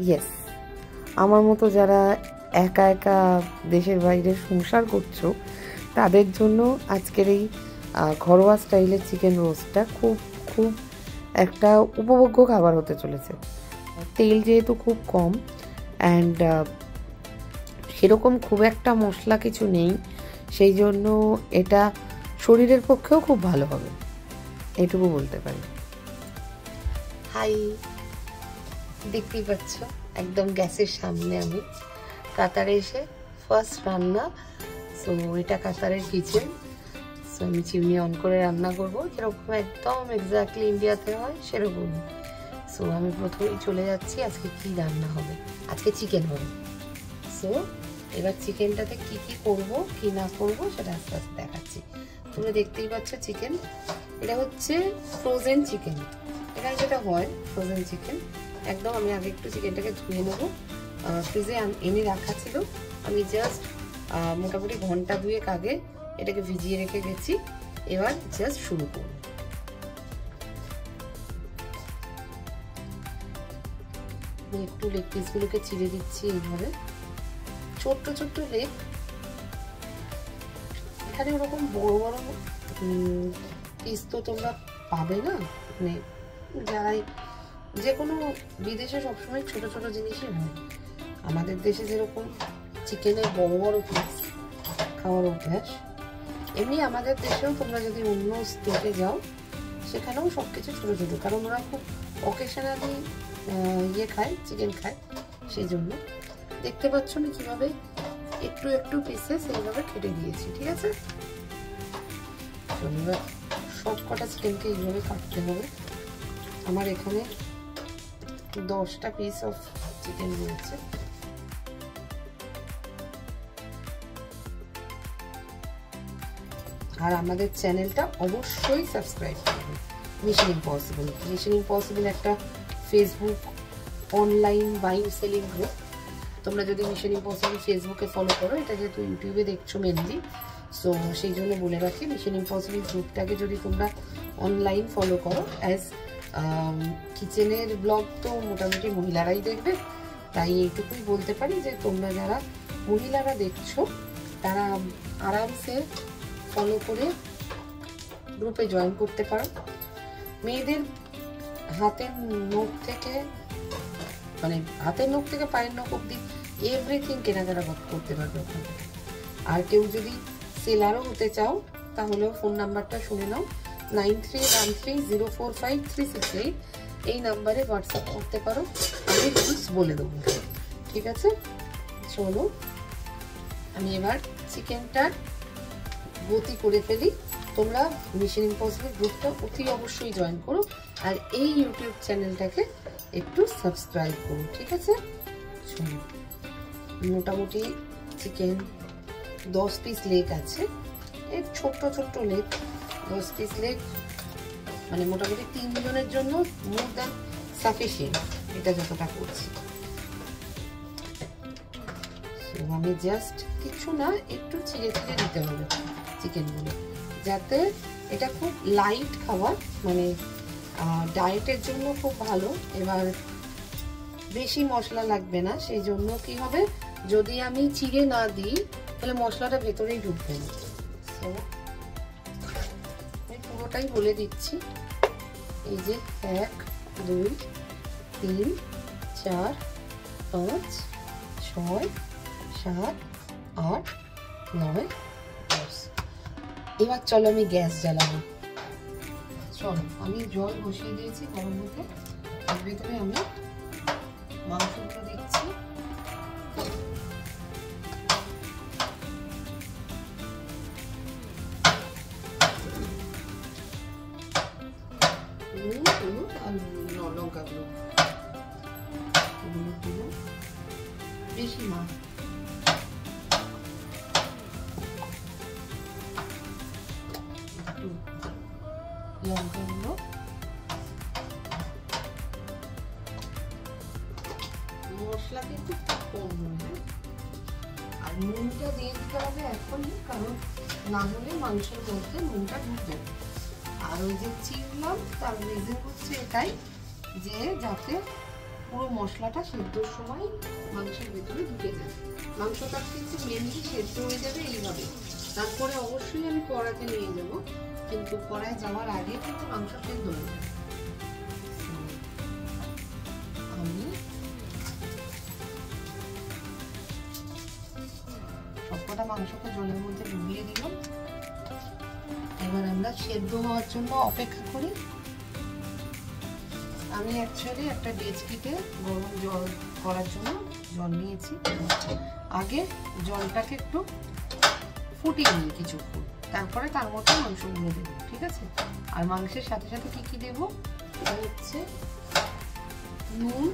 Yes, আমার মতো যারা একা একা দেশের বাইরে সংসার করছো তাদের জন্য আজকের এই ঘরোয়া স্টাইলের চিকেন রোস্টটা খুব খুব একটা উপভোগ্য খাবার হতে চলেছে। তেল যেহেতু খুব কম অ্যান্ড সেরকম খুব একটা মশলা কিছু নেই, সেই জন্য এটা শরীরের পক্ষেও খুব ভালো হবে, এটুকু বলতে পারি। হাই, দেখতেই পাচ্ছ একদম গ্যাসের সামনে আমি কাতারে এসে ফার্স্ট রান্না। সো এটা কাতারের কিচেন। সো আমি চিমনি অন করে রান্না করবো, যেরকম একদম এক্স্যাক্টলি ইন্ডিয়াতে হয় সেরকম। সো আমি প্রথমেই চলে যাচ্ছি আজকে কি রান্না হবে। আজকে চিকেন হবে। সো এবার চিকেনটাতে কি কি করব কি না করব সেটা আস্তে আস্তে দেখাচ্ছি। তোমরা দেখতেই পাচ্ছ চিকেন, এটা হচ্ছে ফ্রোজেন চিকেন। এখানে যেটা হয় ফ্রোজেন চিকেন, একদম আমি আগে একটু চিকেনটাকে ধুয়ে নেবো। ফ্রিজে এনে রাখা ছিল, আমি জাস্ট মোটামুটি ঘন্টা দুয়েক আগে এটাকে ভিজিয়ে রেখে গেছি। এবার জাস্ট শুরু করব। একটু লেগ পিসগুলোকে চিড়ে দিচ্ছি এইভাবে, ছোট্ট ছোট্ট লেগ। এখানে ওরকম বড় বড় পিস তো তোমরা পাবে না, মানে যারাই যে কোনো বিদেশে সবসময় ছোট ছোট জিনিসই হয়। আমাদের দেশে যেরকম চিকেনের বড় বড় পিস খাওয়ার অভ্যাস, এমনি আমাদের দেশেও তোমরা যদি অন্য স্টেটে যাও সেখানেও সব কিছু ছোটো ছোটো, কারণ ওরা খুব অকেশনালি খায়, চিকেন খায়। সেই জন্য দেখতে পাচ্ছ আমি কীভাবে একটু একটু পিসেস এইভাবে কেটে দিয়েছি, ঠিক আছে। এবার সব কটা চিকেনকে এইভাবে কাটতে হবে। আমার এখানে 10টা পিস অফ চিকেন রয়েছে। আর আমাদের চ্যানেলটা অবশ্যই সাবস্ক্রাইব করবে, মিশন ইম্পসিবল। মিশন ইম্পসিবল একটা Facebook online buying selling group. তোমরা যদি মিশন ইম্পসিবল ফেসবুকে ফলো করো, এটা যেহেতু ইউটিউবে দেখছো মেনলি, সো সেই জন্য বলে রাখি মিশন ইম্পসিবল গ্রুপটাকে যদি তোমরা অনলাইন ফলো করো, অ্যাজ কিচেনের ব্লগ তো মোটামুটি মহিলারাই দেখবে, তাই এইটুকুই বলতে পারি যে তোমরা যারা মহিলারা দেখছো তারা আরামসে ফলো করে গ্রুপে জয়েন করতে পারো। মেয়েদের হাতের নখ থেকে মানে হাতের নখ থেকে পায়ের নখ অব্দি এভরিথিং কেনাকাটা করতে পারবে ওখানে। আর কেউ যদি সেলারও হতে চাও তাহলেও ফোন নাম্বারটা শুনে নাও, 9313045368। এই নাম্বারে হোয়াটসঅ্যাপ করতে পারো, আমি রুলস বলে দেবো, ঠিক আছে। চলো আমি এবার চিকেনটা গতি করে ফেলি। তোমরা মিশন ইম্পসিবল গ্রুপটা অতি অবশ্যই জয়েন করো, আর এই ইউটিউব চ্যানেলটাকে একটু সাবস্ক্রাইব করো, ঠিক আছে। চলো, মোটামুটি চিকেন 10 পিস লেগ আছে, এই ছোট্ট ছোট্ট লেগ 10 পিস লেগ, মানে মোটামুটি 3 জনের জন্য মোর দ্যান সাফিসিয়েন্ট এটা যতটা করছি। আমি জাস্ট কিছু না, একটু ছিঁড়ে ছিঁড়ে দিতে হবে চিকেনগুলো, যাতে এটা খুব লাইট খাবার, মানে ডায়েটের জন্য খুব ভালো। এবার বেশি মশলা লাগবে না, সেই জন্য কি হবে, যদি আমি চিড়ে না দিই তাহলে মশলাটা ভেতরেই ঢুকবে না। সো আমি পুরোটাই বলে দিচ্ছি, এই যে 1 2 3 4 5 6 7 8 9 10। এবার চলো আমি গ্যাস জ্বালাবো। চলো আমি জল বসিয়ে দিয়েছি গরম হতে, এর ভিতরে আমি মাংসগুলো দিচ্ছি। লঙ্কাগুলো বেশি না, লঙ্কাগুলো মশলা কিন্তু কম হবে, আর নুনটা দিয়ে দিতে হবে এখনই, কারণ না হলে মাংসের মধ্যে নুনটা ঢুকবে। আর ওই যে চিড়লাম তার রিজন হচ্ছে এটাই যে যাতে পুরো মশলাটা সেদ্ধর সময় মাংসের ভেতরে ঢুকে যাবে। মাংসটা কিন্তু মেনলি সেদ্ধ হয়ে যাবে এইভাবে। তারপরে অবশ্যই আমি কড়াতে নিয়ে যাব, কিন্তু কড়ায় যাওয়ার আগে কিন্তু মাংস সেদ্ধ হয়ে যাবে। আমি সবকটা মাংসকে জলের মধ্যে ডুবিয়ে দিলাম। এবার আমরা সেদ্ধ হওয়ার জন্য অপেক্ষা করি। আমি অ্যাকচুয়ালি একটা ডেচকিতে গরম জল করার জন্য জল নিয়েছি। আগে জলটাকে একটু ফুটিয়ে নিই কিছুক্ষণ, তারপরে তার মধ্যে মাংসগুলো দেবো, ঠিক আছে? আর মাংসের সাথে সাথে কি কি দেবো, এটা হচ্ছে নুন,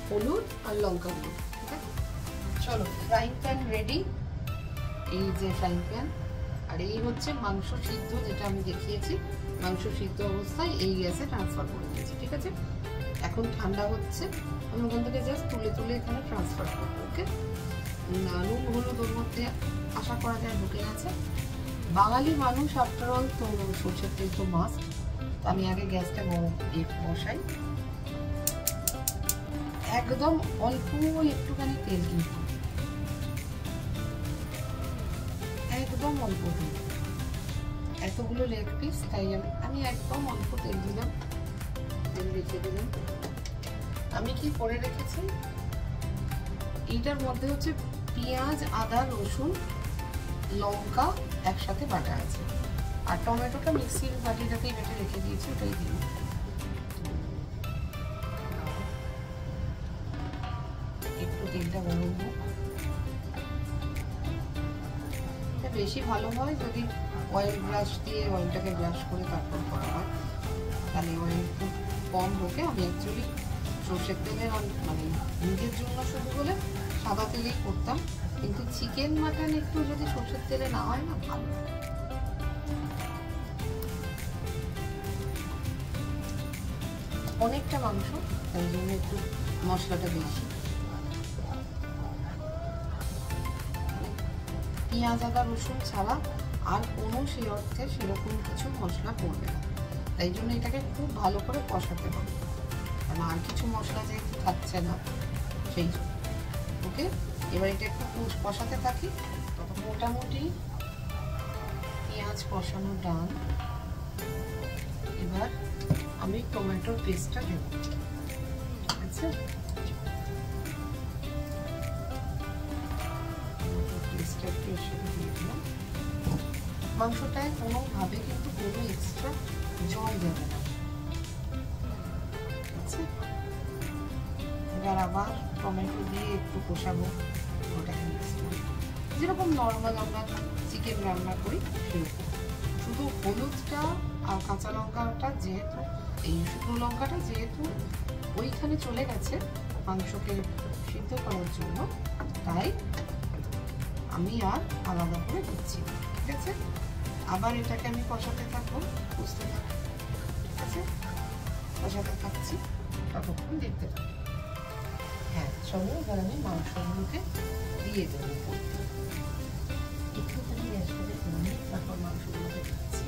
হলুদ আর লঙ্কা গুঁড়ো, ঠিক আছে? চলো, ফ্রাইং প্যান রেডি। এই যে ফ্রাইং প্যান, আর এই হচ্ছে মাংস সিদ্ধ যেটা আমি দেখিয়েছি। মাংস সিদ্ধ অবস্থায় এই গ্যাসে ট্রান্সফার করে দিয়েছি, ঠিক আছে? এখন ঠান্ডা হচ্ছে, আমি ওখান থেকে জাস্ট তুলে তুলে এখানে ট্রান্সফার করবো। ওকে, নুন হলুদ ওর মধ্যে আশা করা যায় ঢুকে গেছে। বাঙালি মানুষ আফটার অল তো সরষের তেল তো মাস্ট। আমি আগে গ্যাসটা বসাই, একদম অল্প একটুখানি তেল, কিন্তু একদম অল্প তেল। এতগুলো লেগ পিস, তাই আমি একদম অল্প তেল দিলাম, তেল রেখে দিলাম। আমি কি করে রেখেছি, এইটার মধ্যে হচ্ছে পেঁয়াজ, আদা, রসুন, লঙ্কা একসাথে বাটা আছে, আর টমেটোটা মিক্সির বাটিটাতেই বেটে রেখে দিয়েছি, ওটাই দিই। একটু তেলটা গরম হোক। বেশি ভালো হয় যদি অয়েল ব্রাশ দিয়ে অয়েলটাকে ব্রাশ করে তারপর করা হয়, তাহলে অয়েল একটু কম ঢোকে। আমি অ্যাকচুয়ালি সর্ষের তেলের মানে নিজের জন্য শুধু বলে সাদা তেলেই করতাম, কিন্তু চিকেন মাটন একটু যদি সর্ষের তেলে না হয় না, ভালো। অনেকটা মাংস, তাই জন্য একটু মশলাটা বেশি। পেঁয়াজ, আদা, রসুন ছাড়া আর কোনো সেই অর্থে সেরকম কিছু মশলা পড়বে না, তাই জন্য এটাকে খুব ভালো করে কষাতে হবে, কারণ আর কিছু মশলা যেহেতু থাকছে না সেই জন্য। ওকে, এবার এটা একটু কষাতে থাকি। মোটামুটি পেঁয়াজ কষানো ডান। এবার আমি টমেটোর পেস্টটা দেব, ঠিক আছে? মাংসটায় কোনোভাবে কিন্তু কোনো এক্সট্রা জল দেবে না, ঠিক আছে? এবার আবার টমেটো দিয়ে একটু কষাবো, ওটাকে মিক্স করি যেরকম নর্মাল আমরা চিকেন রান্না করি সেরকম। শুধু হলুদটা আর কাঁচা লঙ্কাটা যেহেতু, এই শুকনো লঙ্কাটা যেহেতু ওইখানে চলে গেছে মাংসকে সিদ্ধ করার জন্য, তাই আমি আর আলাদা করে দিচ্ছি, ঠিক আছে? আবার এটাকে আমি কষাতে থাকবো, বুঝতে থাকবো, ঠিক আছে? কষাতে থাকছি, ততক্ষণ দেখতে থাকবো। হ্যাঁ, চলো এবার আমি মাংসগুলোকে দিয়ে দেবো উপর দিয়ে। একটুখানি গ্যাসটাকে কমিয়ে তারপর মাংসগুলোকে দিচ্ছি।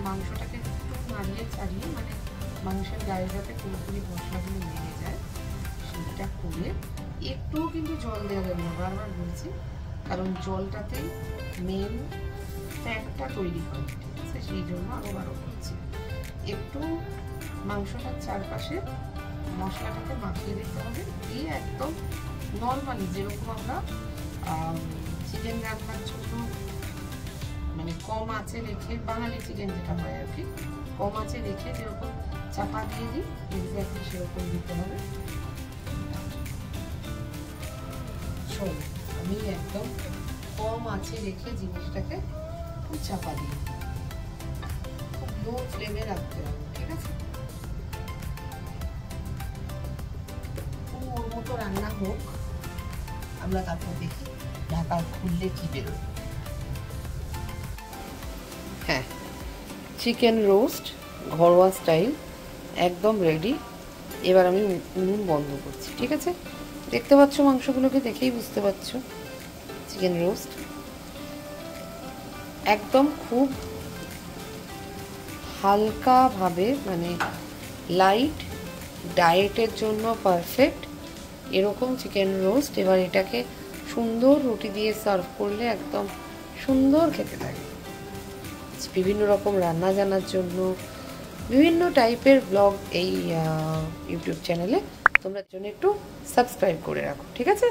মাংসটাকে একটু নাড়িয়ে চাড়িয়ে, মানে মাংসের গায়ে যাতে পুরোপুরি মশলাগুলো লেগে যায় সেটা করে, একটুও কিন্তু জল দেওয়া যাবে না, বারবার বলছি, কারণ জলটাতেই মেন ফ্যাটটা তৈরি হয়, ঠিক আছে? সেই জন্য আরও বলছি, একটু মাংসটার চারপাশে মশলাটাকে মাখিয়ে দিতে হবে, দিয়ে একদম নর্মালি যেরকম আমরা চিকেন রান্নার জন্য মানে কম আঁচে রেখে, বাঙালি চিকেন যেটা হয় আর কি, কম আঁচে রেখে যেরকম চাপা দিয়ে দিই, এক্স্যাক্টলি সেরকম দিতে হবে। চলো, আমি একদম কম আঁচে রেখে জিনিসটাকে একটু চাপা দিয়ে খুব লো ফ্লেমে রাখতে হবে, ঠিক আছে? ওর মতো রান্না হোক, আমরা তারপর দেখি ঢাকা খুললে কি বেরোয়। হ্যাঁ, চিকেন রোস্ট ঘরোয়া স্টাইল একদম রেডি। এবার আমি উনুন বন্ধ করছি, ঠিক আছে? দেখতে পাচ্ছ, মাংসগুলোকে দেখেই বুঝতে পারছো চিকেন রোস্ট একদম খুব হালকাভাবে, মানে লাইট ডায়েটের জন্য পারফেক্ট এরকম চিকেন রোস্ট। এবার এটাকে সুন্দর রুটি দিয়ে সার্ভ করলে একদম সুন্দর খেতে লাগে। বিভিন্ন রকম রান্না জানার জন্য বিভিন্ন টাইপের ব্লগ এই ইউটিউব চ্যানেলে তোমরা জন্য একটু সাবস্ক্রাইব করে রাখো, ঠিক আছে?